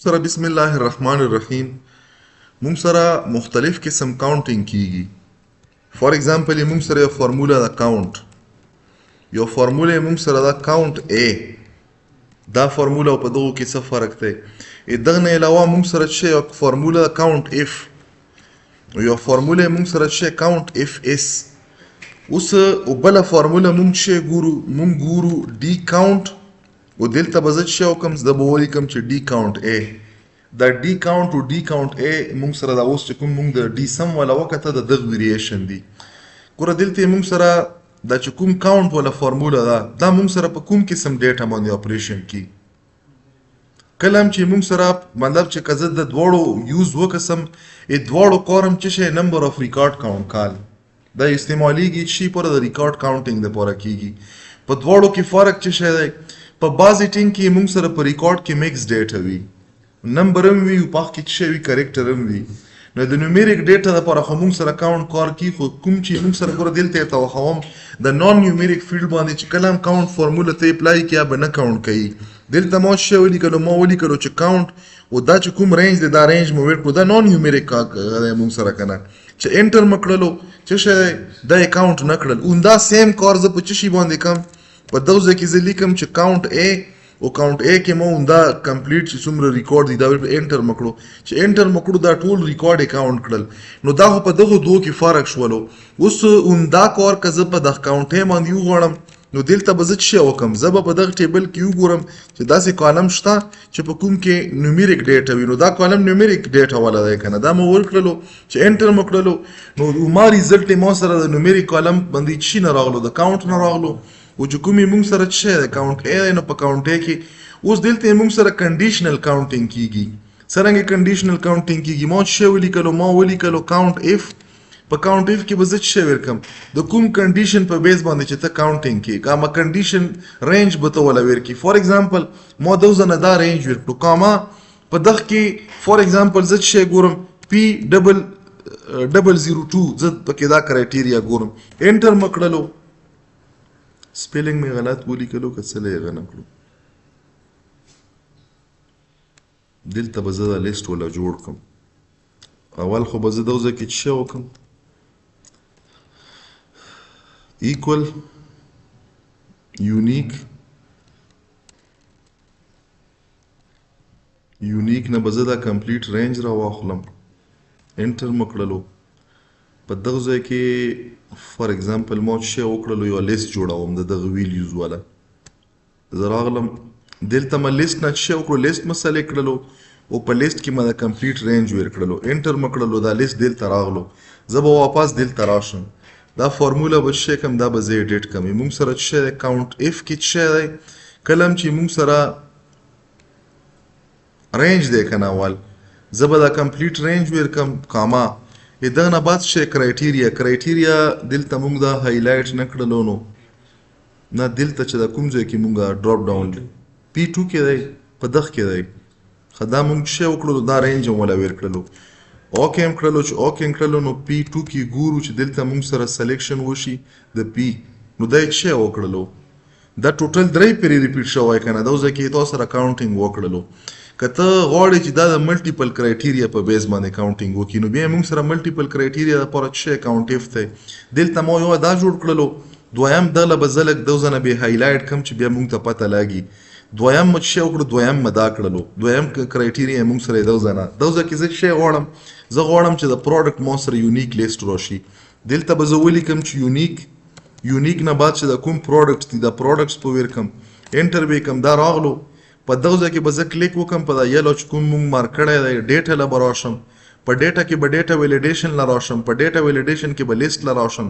سره بسم الله الرحمن الرحیم موږ سره مختلف قسم کاونټینګ کیږي. فار ایگزامپل موږ سره یو فارموله ده کاونټ، یو فارموله موږ سره ده کاونټ ا. دا فارموله په دغه کې څه فرق دی؟ دغه نه علاوه موږ سره چې یو فارموله ده کاونټ اف، یو فارموله موږ سره چې کاونټ اف اس. اوس بل فارموله موږ چې ګورو ډي کاونټ، او دلته به زه چې وکم زه به ولیکم چې ډي کاونټ ا. دا ډي کاونټ او ډي کاونټ ا موږ سره دا اوس چې کوم موږ د ډي سم والا وکته د دغه ویریشن دی. ګوره دلته موږ سره دا چې کوم کاونټ والا فارموله ده دا موږ سره په کوم قسم ډیټا باندې اپریشن کی. کله هم چې موږ سره مطلب چې که زه د دواړو یوز وکسم دواړو کارم چې شی نمبر اف ریکارډ کاونټ کال دا استعمالیږي چې پر د ریکارډ کاونټینګ لپاره کیږي. په دواړو کې فرق چې شی دی، په بعضې ټینګ کې موږ سره په ریکارډ کې میکس ډیټا وي، نمبر هم وي او په هغه کې چې وي کریکټر هم وي. نو د نیومیریک ډیټا لپاره خو موږ سره کاونټ کار کی، خو کوم چې موږ سره ګوره دلته یې توخوم د نان نیومیریک فیلډ باندې چې کله هم کاونټ فارموله ته اپلای کړي یا به نه کاونټ کوي. دلته ما څه ولیکلو؟ ما ولیکلو چې کاونټ او دا چې کوم رینج دی دا رینج مو ورکړو، دا نان نیومیریک موږ سره کنه چې انټر مو کړلو چې شی دا یې کاونټ نه کړل. او دا سیم کار زه په څه شي باندې کوم؟ په دغه ځای کې زه لیکم چې کاونټ ا او کاونټ ا کې مو دا کمپلیټ چې څومره ریکارډ دي دا انټر مکړو. چې انټر مکړو دا ټول ریکارډ یې کاونټ کړل. نو دا خو په دغه دوه کې فرق شولو. اوس دا کار که زه په دغه کاونټ ا باندې وغواړم نو دلته به زه څه وکم؟ زه به په دغه ټیبل کې وګورم چې داسې کالم شته چې په کوم کې نیومیریک ډیټا وي. نو دا کالم نیومیریک ډیټا والا دی کنه، دا مو ورکړلو چې انټر مو کړلو نو ما ریزلټ ما سره د نیومیریک کالم باندې چی نه راغلو؟ د کاونټ نه راغلو. او چې کومې موږ سره چې دی کاونټ ا دی نو په کاونټ ا کې اوس دلته موږ سره کنډیشنل کاونټینګ کیږي. څرنګه کنډیشنل کاونټینګ کیږي؟ ما څه ولیکلو کاونټ اف. په کاونټ اف کې به زه څه ورکم؟ د کوم کنډیشن په بیس باندې چې ته کاونټینګ کې کاما کنډیشن رینج به ته ولا ورکی. فار ایگزامپل ما دوزه نه دا رینج ورکړو کاما په دغه کې فار ایگزامپل زه څه ګورم P002 زه پکې دا کرایټیریا ګورم. انټر مکړلو سپیلنګ مې غلط ولیکلو که څه یې غنه کړو. دلته به زه دا لیست ولا جوړ کړم. اول خو به زه دغه ځای کې څه وکړم؟ equal unique نه به زه دا کمپلیټ رینج را واخلم. انټر مو کړلو. په دغه ځای کې فار ایگزامپل ما څه وکړلو؟ یو لیست جوړوم د دغه ویلیوز والا. زه راغلم دلته ما لیست نه څه وکړو؟ لیست مې سلیکټ کړلو او په لیست کې ما د کمپلیټ رینج ورکړلو. انټر مې کړلو دا لیست دلته راغلو. زه به واپس دلته راشم. دا فارموله به څه کوم؟ دا به زه ایډیټ کوم. موږ سره څه دی کاونټ اف کې څه دی؟ کله چې موږ سره رینج دی کنه اول زه به دا کمپلیټ رینج ورکم کاما دغه نه بعد څه کرایټیریا دلته موږ دا هایلایټ نه کړلو. نو نه دلته چې دا کوم ځای کې موږ ډراپ ډاون P2 کې دی په دغه کې دی. خدا موږ څه وکړو؟ دا رینج ولا ورکړلو. اوکې هم کړلو چې اوکې هم کړلو نو P2 کې ګورو چې دلته موږ سره سلیکشن وشي د P. نو دا څه وکړلو؟ دا ټوټل 3 پیری ریپیټ شوی کنه. دا ځکه کې تاسو سره کاونټینګ وکړلو. کته غواړئ چې دا د ملټیپل کرایټیریا په بیس باندې کاونټینګ وکړي نو بیا موږ سره ملټیپل کرایټیریا لپاره څه کاونټیف دی. دلته مو یو دا جوړ کړلو. دویم دله به زه لږ دوزنه به هایلایټ کم چې بیا موږ ته پته لګي. دویم مو څه وکړو؟ دویم مې دا کړلو. دویم کرایټیریا موږ سره دوزنه کې زه څه غواړم؟ زه غواړم چې د پروډکټ مو سره یونیک لیست راشي. دلته به زه ولیکم چې یونیک نه بعد چې د کوم پروډکټ دي دا پروډکټس په ورکم. انټر به کوم دا راغلو. په دغه ځای کې به زه کلیک وکم په دا یلو چې کوم موږ مارک کړی دی ډیټا له به راشم. په ډیټا کې به ډیټا ویلیډیشن له راشم. په ډیټا ویلیډیشن کې به لیست له راشم.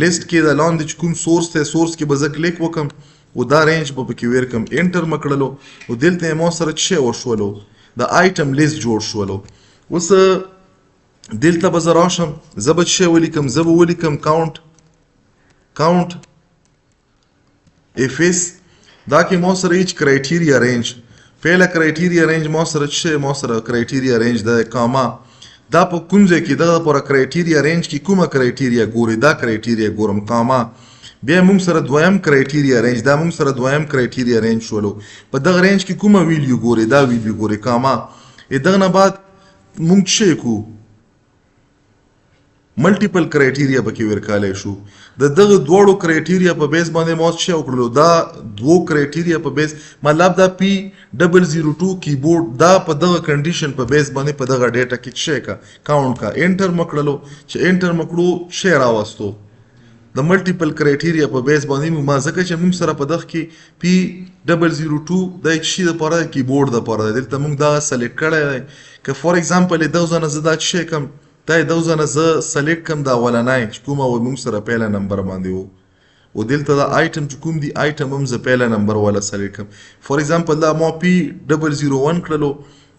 لیست کې د لاندې چې کوم سورس دی سورس کې به زه کلیک وکم او دا رینج به پکې ورکم. انټر مې کړلو او دلته یې ما سره څه وشولو؟ د آیټم لیست جوړ شولو. اوس دلته به زه راشم زه به څه ولیکم؟ زه به ولیکم کاونټ اف اس. دا کې ما سره هیڅ کرایټیریا رینج پهله کرایټیریا رینج ما سره کرایټیریا رینج دا کاما دا په کوم ځای کې دا پر کرایټیریا رینج کې کومه کرایټیریا ګوري؟ دا کرایټیریا ګورم کاما. بیا موږ سره دویم کرایټیریا رینج دا موږ سره دویم کرایټیریا رینج شولو. په دغه رینج کې کومه ویلیو ګوري؟ دا ویلیو ګوري کاما. دغه نه بعد مونږ څه کوو ملټیپل کرایټیریا پکې ورکالی شو د دغه دواړو کرایټیریا په بیس باندې ما څه وکړلو دا دوه کرایټیریا په بیس مطلب دا 𝑃002 کیبورډ دا په دغه کنډیشن په بیس باندې په دغه ډیټا کې څه کا کاونټ کا انټر مکړلو چې انټر مکړو څه راوستو د ملټیپل کرایټیریا په بیس باندې ما ځکه چې موږ سره په دغه کې 𝑃002 د شي د لپاره کیبورډ د لپاره دلته موږ دا سلیکټ کړی دی که فور ایگزامپل د ځنه زه دا څه کوم دا د ځنه زه سلیکټ کوم دا ولنای چې کومه و موږ سره پهله نمبر باندې وو او دلته دا آیټم چې کوم دی آیټم هم زه پهله نمبر ولا سلیکټ کوم فور ایگزامپل دا ما 𝑃001 کړلو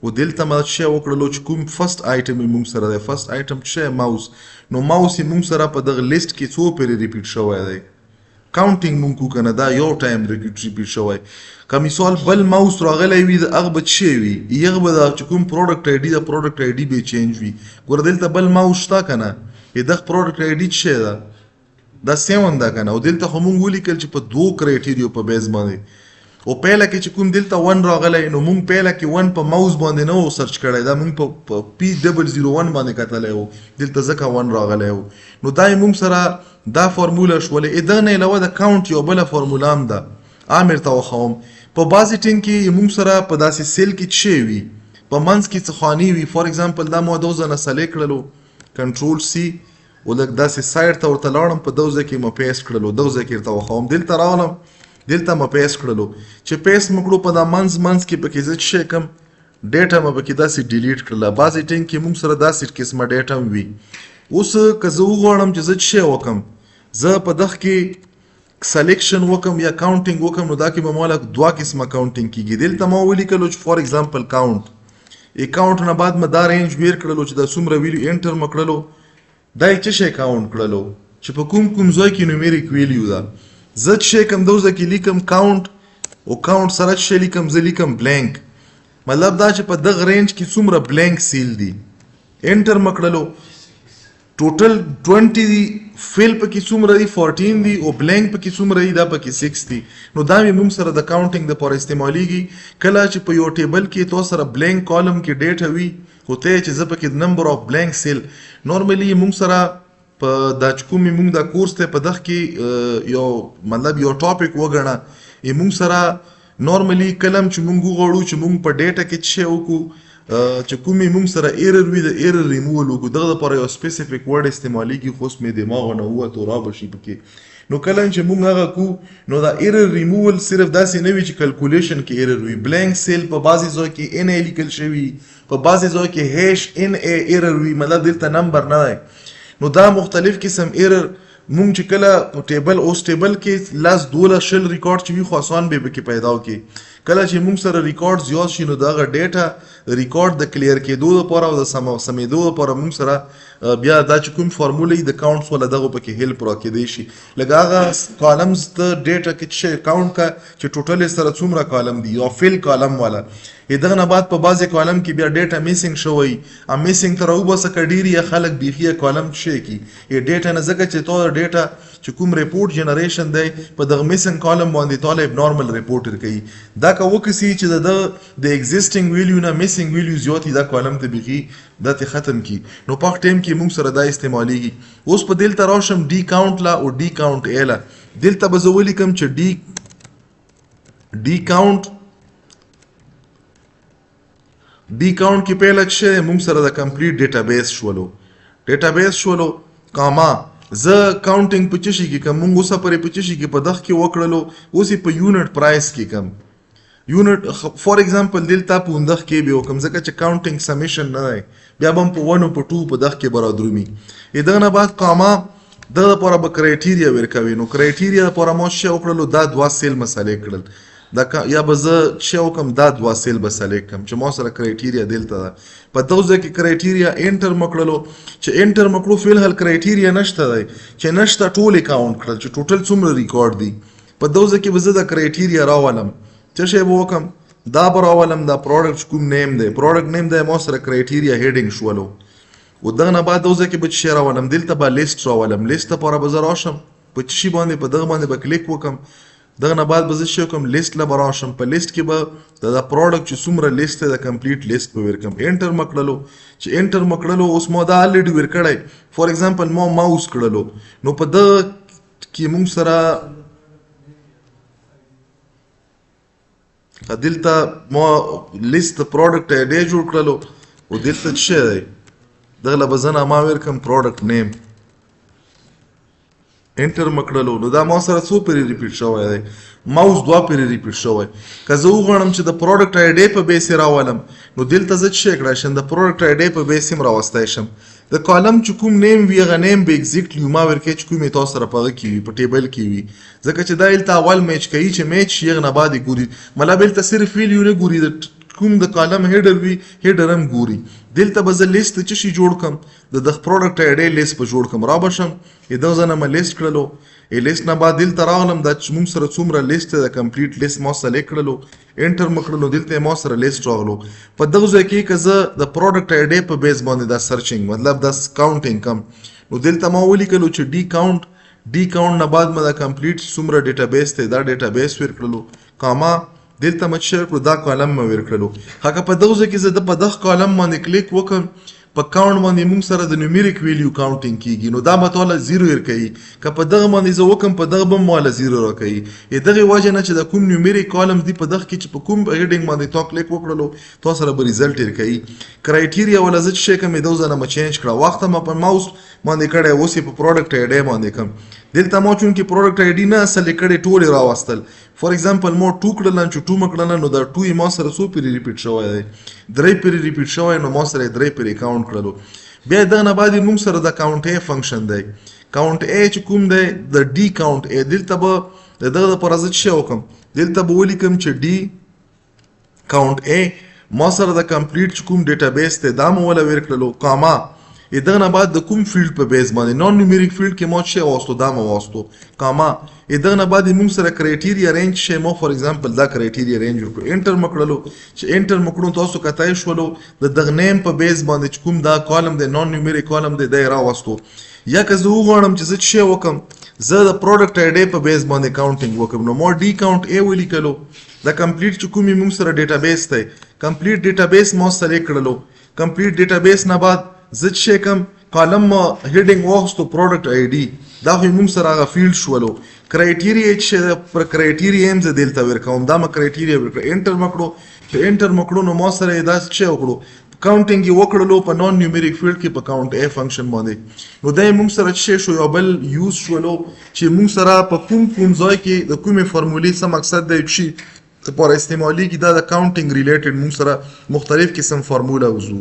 او دلته ما څه وکړلو چې کوم فرست آیټم موږ سره دی فرست آیټم څه ماوس نو ماوس موږ سره په دغه لیست کې څو پیری ریپیټ شوی دی کاونټینګ مونږ کو کنه دا یو ټایم ریپیټ شوی که مثال بل ماوس راغلی وي د هغه به څه وي هغه به دا چې کوم پروډکټ آی ډي د پروډکټ آی ډي به چینج وي ګوره دلته بل ماوس شته که نه دغه پروډکټ آی ډي څه ده دا 7 ده که نه او دلته خو مونږ ولیکل چې په دوو کرایټیریو په بیس باندې او پهله کې چې کوم دلته 1 راغلی نو مونږ پهله کې 1 په ماوس باندې نه و سرچ کړی دا مونږ په 𝑃001 باندې کتلی و دلته ځکه 1 راغلی و نو دا یې مونږ سره دا فارموله شولې دغه نه علاوه د کاونټ یو بله فارموله هم ده عامر ته وښوم په بعضې ټیم کې مونږ سره په داسې سیل کې څه وي په منځ کې څه خاني وي فور ایگزامپل دا ما دو ځنه سلیکټ کړلو کنټرول سی او لږ داسې سایډ ته ورته لاړم په دغه ځای کې مې پیسټ کړلو دغه ځای کې ورته وښوم دلته راغلم دلته مې پیسټ کړلو چې پیسټ مې کړو په دا منځ کې پکې زه څه کوم ډیټا مې پکې داسې ډیلیټ کړله بعضې ټیم کې مونږ سره داسې قسمه ډیټا هم وي اوس که زه وغواړم چې زه څه وکړم زه په دغه کې سلیکشن وکم یا کاونټینګ وکم نو دا کې به مالا دوه قسمه کاونټینګ کیږي دلته ما ولیکلو چې فور ایگزامپل کاونټ اکاونټ نه بعد ما دا رینج ویر کړلو چې دا څومره ویلیو انټر م کړلو دا یې څه شی کاونټ کړلو چې په کوم ځای کې نومیریک ویلیو ده زه څه کوم دغه ځای کې لیکم کاونټ او کاونټ سره څه لیکم زه لیکم بلانک مطلب دا چې په دغه رینج کې څومره بلانک سیل دي انټر م کړلو ټوټل 20 دی فیل پکې څومره دی 14 دی او بلانک پکې څومره دی دا پکې 6 دی نو دا موږ سره د کاونټینګ د لپاره استعمالیږي کله چې په یو ټیبل کې تو سره بلانک کالم کې ډیټا وي هوته چې زه پکې نمبر اف بلانک سیل نورمالي موږ سره په دا کومې موږ دا کورس ته په دغه کې یو مطلب یو ټاپک وګڼه موږ سره نورمالي کلم چې موږ غواړو چې موږ په ډیټا کې څه وکړو چې کومې موږ سره ایرر وي د ایرر ریموول وکړو دغه لپاره یو سپیسیفیک ورډ استعمالیږي خو اوس مې دماغ نه ووتو رابشي پکې نو کله چې موږ هغه کو نو دا ایرر ریموول صرف داسې نه وي چې کلکولیشن کې ایرر وي بلانک سیل په بعضې ځای کې ان ای لیکل شوي په بعضې ځای کې هیش ان ای ایرر وي مطلب دلته نمبر نه دی نو دا مختلف قسم ایرر مونږ چې کله په ټیبل اوس ټیبل کې لاس 12 ریکارډ چې وي خو آسان به پکې پیدا وکړي کله چې مونږ سره ریکارډ زیات شي نو دغه ډیټا ریکارډ د کلیر کېدو لپاره او د سمېدو لپاره مونږ سره بیا دا چې کوم فارمولې د کاونټس ولا دغه پکې هیلپ راکېدی شي لکه هغه کالمز د ډیټا کې چې کاونټ کا چې ټوټل سره څومره کالم دي او فیل کالم والا دغه نه بعد په بعضې کالم کې بیا ډیټا میسنګ شوی میسنګ ته راوباسه که ډېر یا خلک بیخي کالم څه کي ډیټا نه ځکه چې تو ډیټا چې کوم ریپورټ جنریشن دی په دغه میسنګ کالم باندې تاله ابنارمل ریپورټ ورکوي دا که وکړي چې د ایگزیسټینګ ویلیو نه میسنګ ویلیو زیات دا کالم ته بیخي دا ته ختم کی نو په ټیم کې موږ سره دا استعمالیږي اوس په دلته راشم ډي کاونټ لا او ډي کاونټ اله دلته به زه ولیکم چې ډي کاونټ کې پهله څه موږ سره د کمپلیټ ډیټابیس شولو کاما زه کاونټینګ په څه شي کې کوم موږ اوسه پرې په څه شي کې په دغه کې وکړلو اوس په یونټ پرایس کې کم یونټ فور ایگزامپل دلته په اندخ کې به وکم ځکه چې کاونټینګ سمیشن نه دی بیا به په 1 او په 2 په دغه کې برادرومي دغه نه بعد کاما دغه لپاره به کرایټیریا ورکوي نو کرایټیریا لپاره مو څه وکړلو دا دوه سیل مسالې کړل دا یا به زه څه وکم دا دوه سیل به سلیکټ کړم چې ما سره کرایټیریا دلته ده په دغه ځای کې کرایټیریا انټر مکړلو چې انټر مکړو فی الحال کرایټیریا نشته دی چې نشته ټول کاونټ کړل چې ټوټل څومره ریکارډ دي په دغه ځای کې به زه د کرایټیریا راولم څه شی به وکم دا به راولم دا پروډکټ کوم نیم دی پروډکټ نیم دی ما سره کرایټیریا هیډینګ شولو و دغه نه بعد دغه ځای کې به څه راولم دلته به لیست راولم لیست لپاره به زه راشم په څه شي باندې په دغه باندې به کلیک وکم دغه نه بعد به زه څه وکړم لیست له به راشم په لیست کې به د پروډکټ چې څومره لیست دی د کمپلیټ لیست به ورکړم انټر مې کړلو چې انټر مې کړلو اوس ما دا الریډي ور کړی فار ایگزامپل ما ماوس کړلو نو په دغه کې موږ سره دلته ما لیست د پروډکټ ایډې جوړ کړلو او دلته څه دی دغه له به زه نه ما ورکړم پروډکټ نیم انټر مکړلو نو دا ما سره څو پیری ریپیټ شوی دی ماوس 2 پیری ریپیټ شوی که زه وغواړم چې د پروډکټ آی ډی په بیس یې راولم نو دلته زه څه کړای شم د پروډکټ آی ډی په بیس یې راوستی شم د کالم چې کوم نیم وي هغه نیم به ایگزیکټلی ما ورکړی چې کوم یې تاسو سره په هغه کې وي په ټیبل کې وي ځکه چې دا هلته اول میچ کوي چې میچ شي هغه نه بعد یې ګوري مطلب هلته صرف ویلیو نه ګوري د کوم د کالم هیډر وي هیډر هم ګوري دلته به زه لیست څه شي جوړ کړم د پروډکټ آی ډی لیست به جوړ کړم را به شم دغه ځای نه مې لیست کړلو لیست نه بعد دلته راغلم دا چې موږ سره څومره لیست دی د کمپلیټ لیست ما سلیکټ کړلو انټر مې کړلو دلته ما سره لیست راغلو په دغه ځای کې که زه د پروډکټ آی ډی په بیس باندې دا سرچینګ مطلب دا کاونټینګ کم نو دلته ما ولیکلو چې ډي کاونټ نه بعد مې دا کمپلیټ څومره ډیټابیس دی دا ډیټابیس ورکړلو کاما دلته مې څه کړو دا کالم مې ورکړلو هغه په دغه ځای کې زه په دغه کالم باندې کلیک وکړم په کاونټ باندې موږ سره د نیومیریک ویلیو کاونټینګ کیږي نو دا به تاله 0 ورکوي که په دغه باندې زه وکړم په دغه به ماله 0 راکوي دغې وجې نه چې د کوم نیومیریک کالم دی په دغه کې چې په کوم هیډینګ باندې تا کلیک وکړلو تا سره به ریزلټ ورکوي کرایټیریا ولا زه چې شی کوم دغه ځای نه مې چینج کړه وخت مې په ماوس باندې کړی اوس یې په پروډکټ آی ډی باندې کړم دلته ما چونکې پروډکټ آی ډي نه اصل کړی ټول یې راوستل فار ایگزامپل ما 2 کړل چې 2 مې کړل نو دا 2 یې ما سره څو پیری ریپیټ شوی دی 3 پیری ریپیټ شوی نو ما سره 3 پیری کاونټ کړلو بیا دغه نه بعد موږ سره د کاونټ ای فنکشن دی کاونټ ای چې کوم دی د ډي کاونټ ای دلته به دغه لپاره زه څه وکړم دلته به ولیکم چې ډي کاونټ ای ما سره د کمپلیټ چې کوم ډیټابیس دی دا مې وله ورکړلو کاما دغه نه بعد د کوم فیلډ په بیس باندې نان نیومیریک فیلډ کې ما څه واستو دا مې واستو کاما دغه نه بعد موږ سره کرایټیریا رینج شی مو فار ایگزامپل دا کرایټیریا رینج وکړو انټر مې کړلو چې انټر مې کړو تاسو کتای شولو د دغه نیم په بیس باندې چې کوم دا کالم دی نان نیومیریک کالم دی دا یې راوستو یا که زه وغواړم چې زه څه وکړم زه د پروډکټ آی ډی په بیس باندې کاونټینګ وکړم نو ما ډي کاونټ ای ولیکلو دا کمپلیټ چې کوم موږ سره ډیټابیس دی کمپلیټ ډیټابیس ما سلیکټ کړلو کمپلیټ ډیټابیس نه بعد زه څه کوم کالم هیډینګ واخستو پروډکټ آی ډي دا خو موږ سره هغه فیلډ شولو کرایټیریا چې پر کرایټیریا هم زه دلته ورکوم دا مې کرایټیریا ورکړه انټر مې کړو چې انټر مې کړو نو ما سره دا څه وکړو کاونټینګ یې وکړلو په نان نیومیریک فیلډ کې په کاونټ ای فنکشن باندې نو دا موږ سره څه شو یو بل یوز شولو چې موږ سره په کوم ځای کې د کومې فارمولې څه مقصد دی چې لپاره استعمالي کې دا د کاونټینګ ریلیټډ موږ سره مختلف قسم فارموله وزو